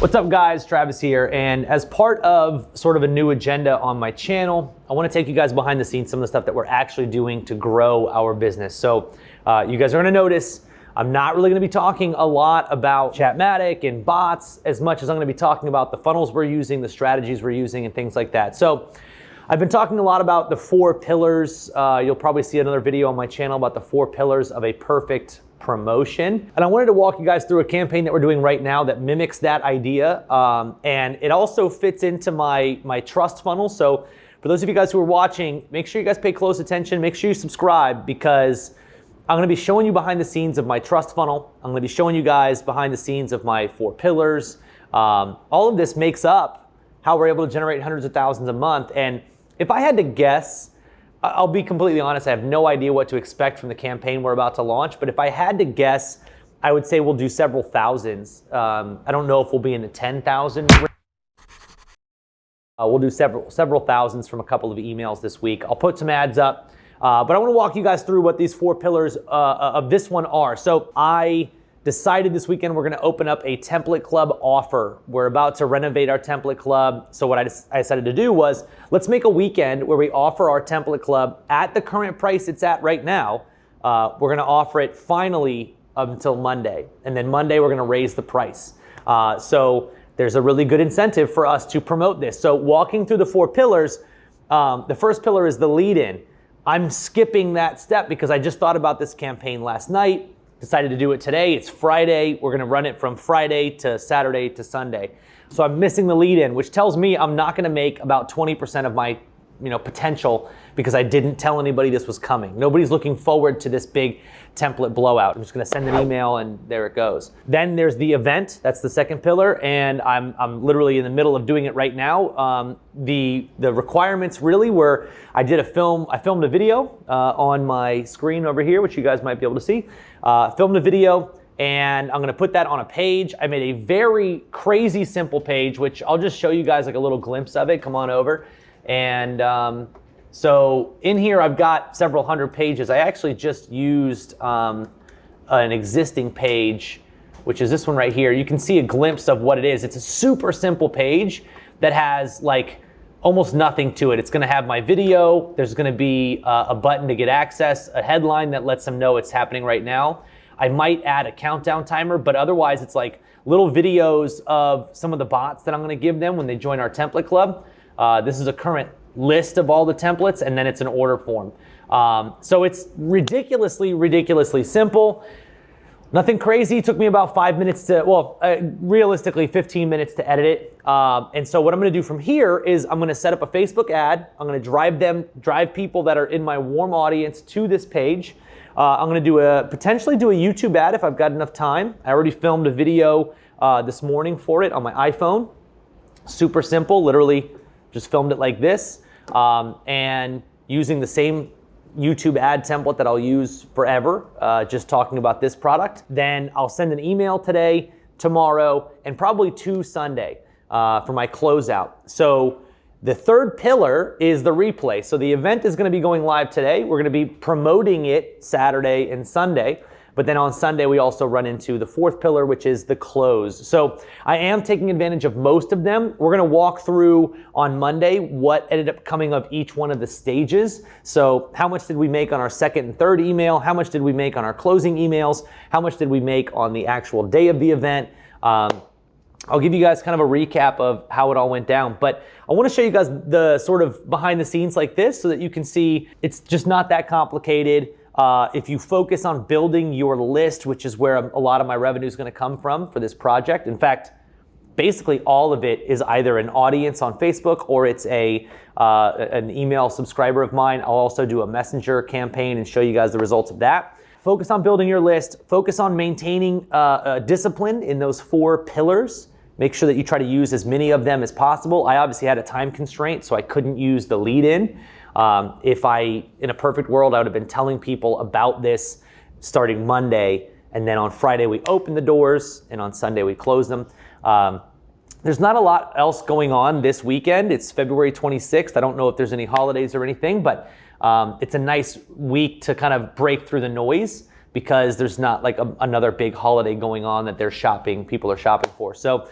What's up guys, Travis here, and as part of sort of a new agenda on my channel, I want to take you guys behind the scenes, some of the stuff that we're actually doing to grow our business. So you guys are going to notice I'm not really going to be talking a lot about Chatmatic and bots as much as I'm going to be talking about the funnels we're using, the strategies we're using, and things like that. So I've been talking a lot about the 4 pillars. You'll probably see another video on my channel about the 4 pillars of a perfect promotion. And I wanted to walk you guys through a campaign that we're doing right now that mimics that idea. And it also fits into my trust funnel. So for those of you guys who are watching, make sure you guys pay close attention. Make sure you subscribe because I'm gonna be showing you behind the scenes of my trust funnel. I'm gonna be showing you guys behind the scenes of my 4 pillars. All of this makes up how we're able to generate hundreds of thousands a month. And if I had to guess, I'll be completely honest, I have no idea what to expect from the campaign we're about to launch, but if I had to guess, I would say we'll do several thousands. I don't know if we'll be in the 10,000 range. We'll do several thousands from a couple of emails this week. I'll put some ads up, but I want to walk you guys through what these 4 pillars of this one are. So I decided this weekend we're going to open up a template club offer. We're about to renovate our template club. So what I decided to do was let's make a weekend where we offer our template club at the current price it's at right now. We're going to offer it finally until Monday. And then Monday we're going to raise the price. So there's a really good incentive for us to promote this. So walking through the 4 pillars, the first pillar is the lead in. I'm skipping that step because I just thought about this campaign last night. Decided to do it today. It's Friday. We're gonna run it from Friday to Saturday to Sunday. So I'm missing the lead in, which tells me I'm not gonna make about 20% of my potential because I didn't tell anybody this was coming. Nobody's looking forward to this big template blowout. I'm just gonna send an email and there it goes. Then there's the event, that's the second pillar, and I'm literally in the middle of doing it right now. The requirements really were, I filmed a video on my screen over here, which you guys might be able to see. Filmed a video and I'm gonna put that on a page. I made a very crazy simple page, which I'll just show you guys like a little glimpse of it. Come on over. And so in here I've got several hundred pages. I actually just used an existing page, which is this one right here. You can see a glimpse of what it is. It's a super simple page that has like almost nothing to it. It's gonna have my video. There's gonna be a button to get access, a headline that lets them know it's happening right now. I might add a countdown timer, but otherwise it's like little videos of some of the bots that I'm gonna give them when they join our template club. This is a current list of all the templates, and then it's an order form. So it's ridiculously simple. Nothing crazy. It took me about 5 minutes to, realistically 15 minutes to edit it. And so what I'm gonna do from here is I'm gonna set up a Facebook ad. I'm gonna drive people that are in my warm audience to this page. I'm gonna potentially do a YouTube ad if I've got enough time. I already filmed a video this morning for it on my iPhone. Super simple, literally just filmed it like this, and using the same YouTube ad template that I'll use forever, just talking about this product. Then I'll send an email today, tomorrow, and probably 2 Sunday for my closeout. So the third pillar is the replay. So the event is gonna be going live today. We're gonna be promoting it Saturday and Sunday. But then on Sunday, we also run into the 4th pillar, which is the close. So I am taking advantage of most of them. We're gonna walk through on Monday what ended up coming of each one of the stages. So how much did we make on our 2nd and 3rd email? How much did we make on our closing emails? How much did we make on the actual day of the event? I'll give you guys kind of a recap of how it all went down, but I want to show you guys the sort of behind the scenes like this so that you can see it's just not that complicated. If you focus on building your list, which is where a lot of my revenue is going to come from for this project. In fact, basically all of it is either an audience on Facebook or it's an email subscriber of mine. I'll also do a messenger campaign and show you guys the results of that. Focus on building your list. Focus on maintaining discipline in those 4 pillars. Make sure that you try to use as many of them as possible. I obviously had a time constraint, so I couldn't use the lead in. In a perfect world, I would have been telling people about this starting Monday, and then on Friday we open the doors, and on Sunday we close them. There's not a lot else going on this weekend. It's February 26th. I don't know if there's any holidays or anything, but it's a nice week to kind of break through the noise. because there's not like another big holiday going on that people are shopping for. So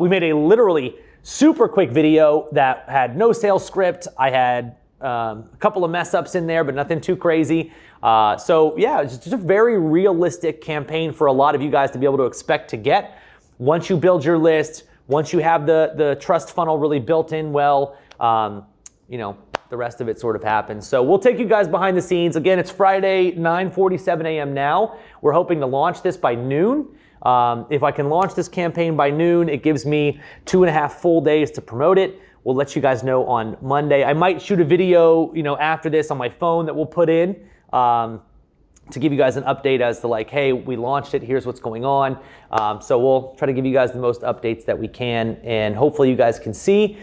we made a literally super quick video that had no sales script. I had a couple of mess ups in there, but nothing too crazy. So yeah, it's just a very realistic campaign for a lot of you guys to be able to expect to get. Once you build your list, once you have the trust funnel really built in well, you know, the rest of it sort of happens. So we'll take you guys behind the scenes. Again, it's Friday, 9:47 a.m. now. We're hoping to launch this by noon. If I can launch this campaign by noon, it gives me 2.5 full days to promote it. We'll let you guys know on Monday. I might shoot a video, you know, after this on my phone that we'll put in to give you guys an update as to like, hey, we launched it, here's what's going on. So we'll try to give you guys the most updates that we can, and hopefully you guys can see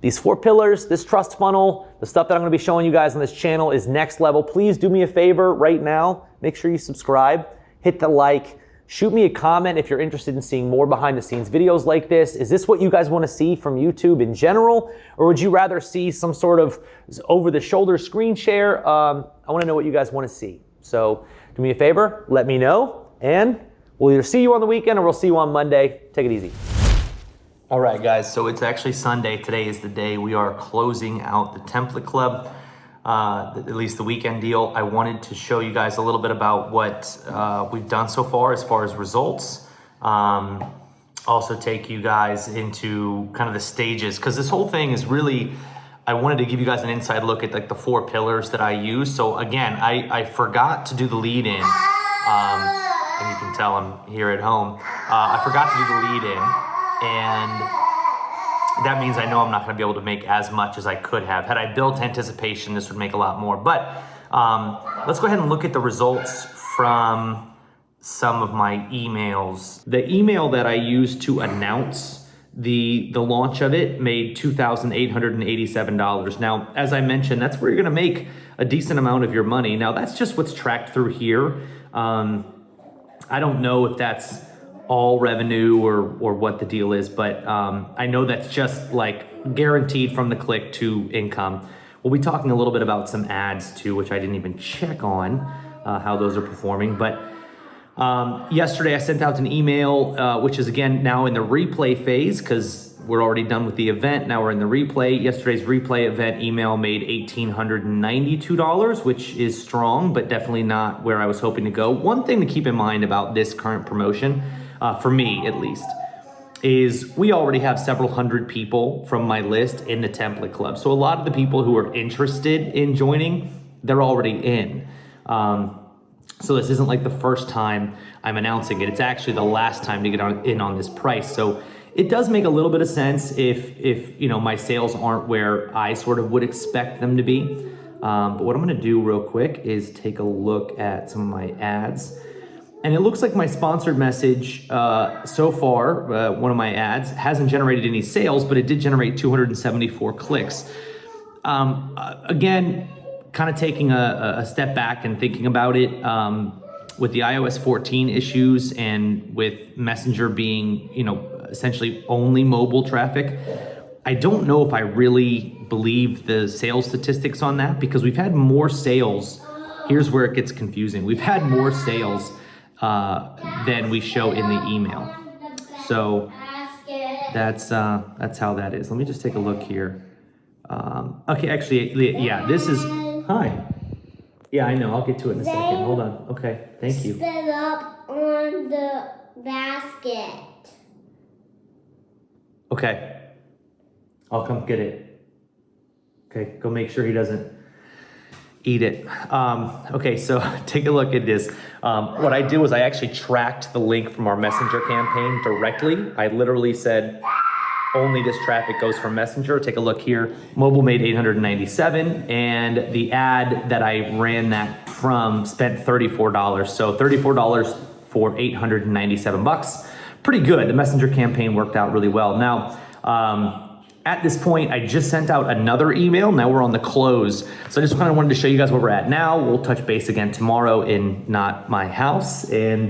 these 4 pillars, this trust funnel, the stuff that I'm gonna be showing you guys on this channel is next level. Please do me a favor right now. Make sure you subscribe, hit the like, shoot me a comment if you're interested in seeing more behind the scenes videos like this. Is this what you guys wanna see from YouTube in general? Or would you rather see some sort of over the shoulder screen share? I wanna know what you guys wanna see. So do me a favor, let me know, and we'll either see you on the weekend or we'll see you on Monday. Take it easy. All right, guys, so it's actually Sunday. Today is the day we are closing out the template club, at least the weekend deal. I wanted to show you guys a little bit about what we've done so far as results. Also take you guys into kind of the stages, because this whole thing is really, I wanted to give you guys an inside look at like the 4 pillars that I use. So again, I forgot to do the lead in, and you can tell I'm here at home. I forgot to do the lead in. And that means I know I'm not gonna be able to make as much as I could have. Had I built anticipation, this would make a lot more. But let's go ahead and look at the results from some of my emails. The email that I used to announce the launch of it made $2,887. Now, as I mentioned, that's where you're gonna make a decent amount of your money. Now, that's just what's tracked through here. I don't know if that's all revenue or what the deal is, but I know that's just like guaranteed from the click to income. We'll be talking a little bit about some ads too, which I didn't even check on how those are performing. But yesterday I sent out an email, which is again now in the replay phase, because we're already done with the event. Now we're in the replay. Yesterday's replay event email made $1,892, which is strong, but definitely not where I was hoping to go. One thing to keep in mind about this current promotion, for me at least, is we already have several hundred people from my list in the template club. So a lot of the people who are interested in joining, they're already in. So this isn't like the first time I'm announcing it. It's actually the last time to get in on this price. So it does make a little bit of sense if you know, my sales aren't where I sort of would expect them to be. But what I'm gonna do real quick is take a look at some of my ads. And it looks like my sponsored message so far, one of my ads, hasn't generated any sales, but it did generate 274 clicks. Again, kind of taking a step back and thinking about it, with the iOS 14 issues and with Messenger being, you know, essentially only mobile traffic, I don't know if I really believe the sales statistics on that, because we've had more sales. Here's where it gets confusing. We've had more sales than we show in the email. So that's how that is. Let me just take a look here. Okay, actually, yeah, this is, hi. Yeah, I know, I'll get to it in a second. Hold on, okay, thank you. Set up on the basket. Okay, I'll come get it. Okay, go make sure he doesn't eat it. Okay, so take a look at this. What I did was I actually tracked the link from our Messenger campaign directly. I literally said, only this traffic goes from Messenger. Take a look here. Mobile made 897, and the ad that I ran that from spent $34. So $34 for 897 bucks. Pretty good. The Messenger campaign worked out really well. Now, at this point, I just sent out another email. Now we're on the close. So I just kind of wanted to show you guys where we're at now. We'll touch base again tomorrow in not my house, and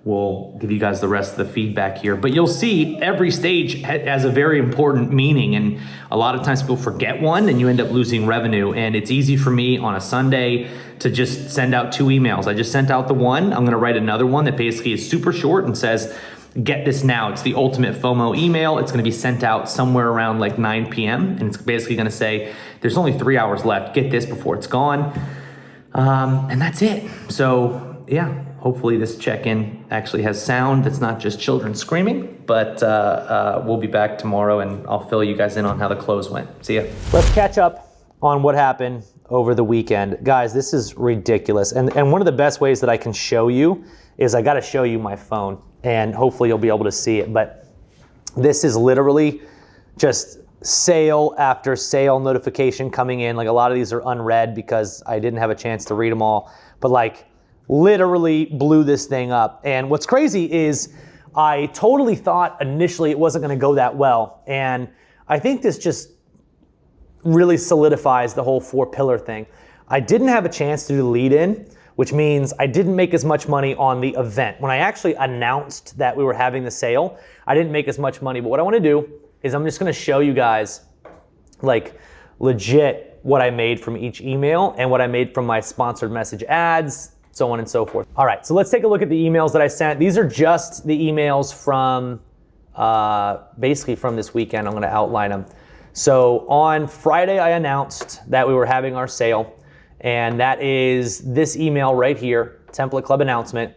we'll give you guys the rest of the feedback here. But you'll see every stage has a very important meaning, and a lot of times people forget one and you end up losing revenue. And it's easy for me on a Sunday to just send out 2 emails. I just sent out the one. I'm gonna write another one that basically is super short and says, get this now. It's the ultimate FOMO email. It's gonna be sent out somewhere around like 9 p.m. And it's basically gonna say, there's only 3 hours left. Get this before it's gone. And that's it. So yeah, hopefully this check-in actually has sound that's not just children screaming, but we'll be back tomorrow and I'll fill you guys in on how the close went. See ya. Let's catch up on what happened over the weekend. Guys, this is ridiculous. And one of the best ways that I can show you is I gotta show you my phone, and hopefully you'll be able to see it. But this is literally just sale after sale notification coming in. Like, a lot of these are unread because I didn't have a chance to read them all, but like literally blew this thing up. And what's crazy is I totally thought initially it wasn't gonna go that well. And I think this just really solidifies the whole 4-pillar thing. I didn't have a chance to do the lead in, which means I didn't make as much money on the event. When I actually announced that we were having the sale, I didn't make as much money. But what I wanna do is I'm just gonna show you guys like legit what I made from each email and what I made from my sponsored message ads, so on and so forth. All right, so let's take a look at the emails that I sent. These are just the emails from, basically from this weekend. I'm gonna outline them. So on Friday, I announced that we were having our sale, and that is this email right here, Template Club announcement.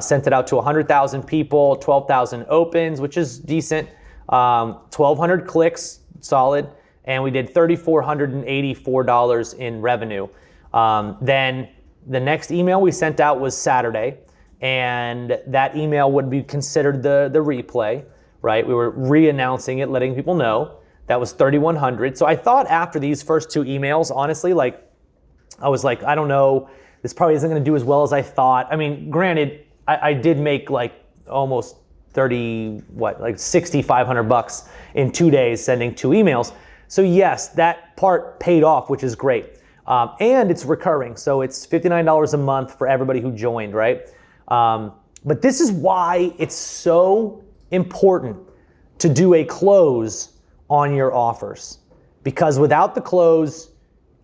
Sent it out to 100,000 people, 12,000 opens, which is decent, 1,200 clicks, solid, and we did $3,484 in revenue. Then the next email we sent out was Saturday, and that email would be considered the replay, right? We were re-announcing it, letting people know. That was 3,100. So I thought after these first 2 emails, honestly, like, I was like, I don't know, this probably isn't gonna do as well as I thought. I mean, granted, I did make like almost 6,500 bucks in 2 days sending 2 emails. So yes, that part paid off, which is great. And it's recurring. So it's $59 a month for everybody who joined, right? But this is why it's so important to do a close on your offers, because without the close,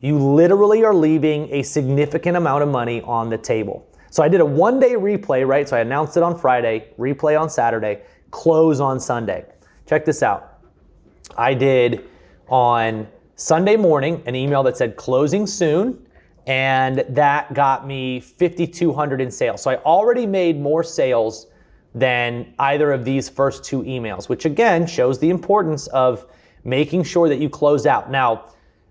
you literally are leaving a significant amount of money on the table. So I did a 1-day replay, right? So I announced it on Friday, replay on Saturday, close on Sunday. Check this out. I did on Sunday morning an email that said closing soon, and that got me 5,200 in sales. So I already made more sales than either of these first 2 emails, which again shows the importance of making sure that you close out. Now,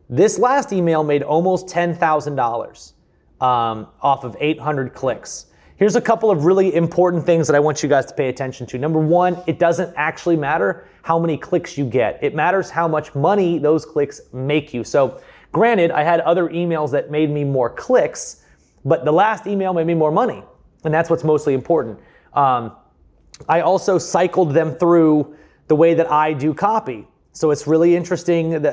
this last email made almost $10,000 off of 800 clicks. Here's a couple of really important things that I want you guys to pay attention to. Number one, it doesn't actually matter how many clicks you get. It matters how much money those clicks make you. So granted, I had other emails that made me more clicks, but the last email made me more money, and that's what's mostly important. I also cycled them through the way that I do copy. So it's really interesting,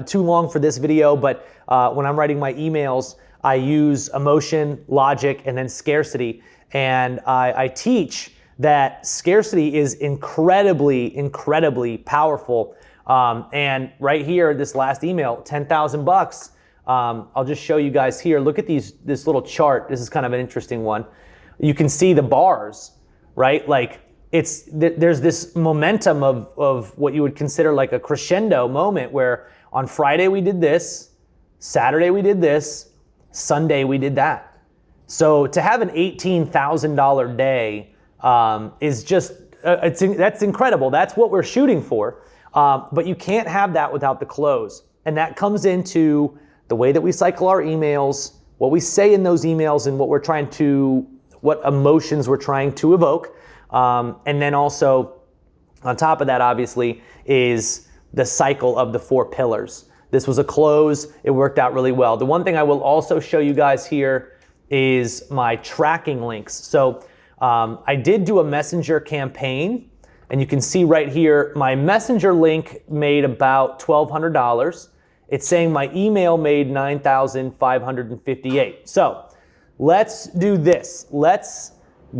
too long for this video, but when I'm writing my emails, I use emotion, logic, and then scarcity. And I teach that scarcity is incredibly, incredibly powerful. And right here, this last email, 10,000 bucks. I'll just show you guys here. Look at this little chart. This is kind of an interesting one. You can see the bars, right? Like, there's this momentum of what you would consider like a crescendo moment, where on Friday we did this, Saturday we did this, Sunday we did that. So to have an $18,000 day is just, that's incredible. That's what we're shooting for. But you can't have that without the close. And that comes into the way that we cycle our emails, what we say in those emails, and what emotions we're trying to evoke. And then also, on top of that, obviously, is the cycle of the 4 pillars. This was a close. It worked out really well. The one thing I will also show you guys here is my tracking links. So I did do a messenger campaign, and you can see right here, my messenger link made about $1,200. It's saying my email made $9,558. So let's do this. Let's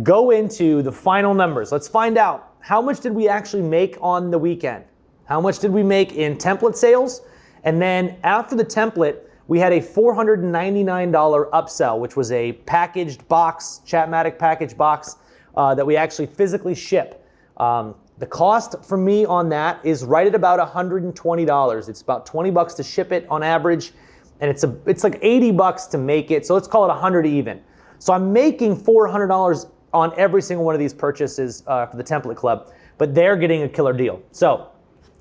go into the final numbers. Let's find out, how much did we actually make on the weekend? How much did we make in template sales? And then after the template, we had a $499 upsell, which was a packaged box, Chatmatic package box that we actually physically ship. The cost for me on that is right at about $120. It's about 20 bucks to ship it on average, and it's like 80 bucks to make it, so let's call it 100 even. So I'm making $400 on every single one of these purchases for the Template Club, but they're getting a killer deal. So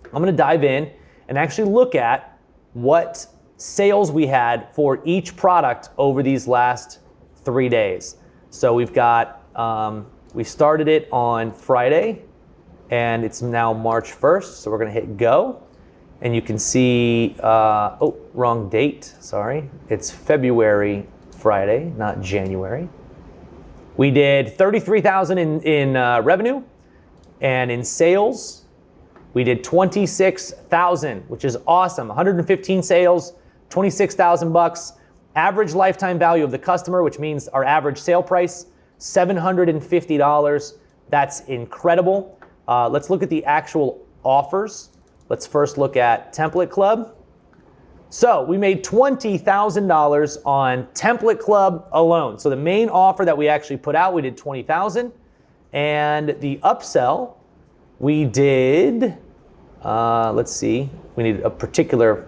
I'm gonna dive in and actually look at what sales we had for each product over these last 3 days. So we've got, we started it on Friday, and it's now March 1st, so we're gonna hit go. And you can see, oh, wrong date, sorry. It's February Friday, not January. We did 33,000 in revenue, and in sales, we did 26,000, which is awesome. 115 sales, 26,000 bucks. Average lifetime value of the customer, which means our average sale price, $750. That's incredible. Let's look at the actual offers. Let's first look at Template Club. So we made $20,000 on Template Club alone. So the main offer that we actually put out, we did 20,000. And the upsell, we did, let's see, we need a particular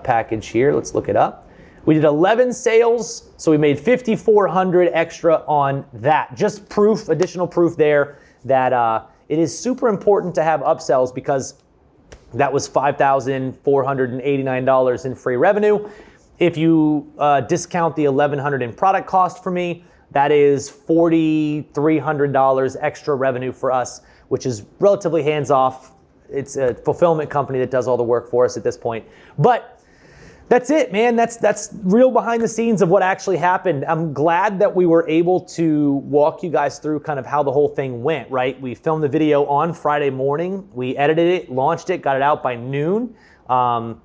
package here. Let's look it up. We did 11 sales, so we made 5,400 extra on that. Just proof, additional proof there that it is super important to have upsells, because that was $5,489 in free revenue. If you discount the $1,100 in product cost for me, that is $4,300 extra revenue for us, which is relatively hands-off. It's a fulfillment company that does all the work for us at this point. But that's it, man. That's real behind the scenes of what actually happened. I'm glad that we were able to walk you guys through kind of how the whole thing went, right? We filmed the video on Friday morning. We edited it, launched it, got it out by noon. And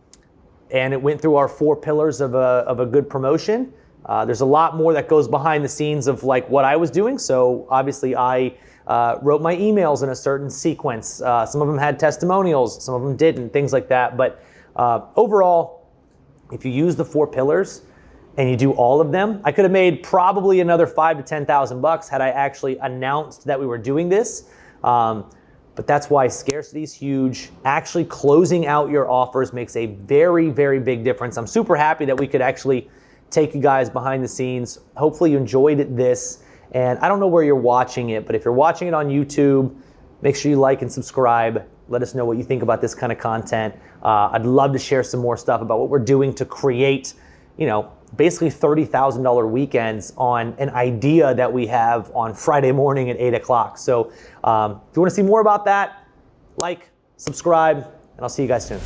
it went through our 4 pillars of a good promotion. There's a lot more that goes behind the scenes of like what I was doing. So obviously I wrote my emails in a certain sequence. Some of them had testimonials, some of them didn't, things like that. But overall, if you use the 4 pillars and you do all of them, I could have made probably another $5,000 to $10,000 had I actually announced that we were doing this. But that's why scarcity is huge. Actually closing out your offers makes a very, very big difference. I'm super happy that we could actually take you guys behind the scenes. Hopefully you enjoyed this. And I don't know where you're watching it, but if you're watching it on YouTube, make sure you like and subscribe. Let us know what you think about this kind of content. I'd love to share some more stuff about what we're doing to create, you know, basically $30,000 weekends on an idea that we have on Friday morning at 8 o'clock. So if you want to see more about that, like, subscribe, and I'll see you guys soon.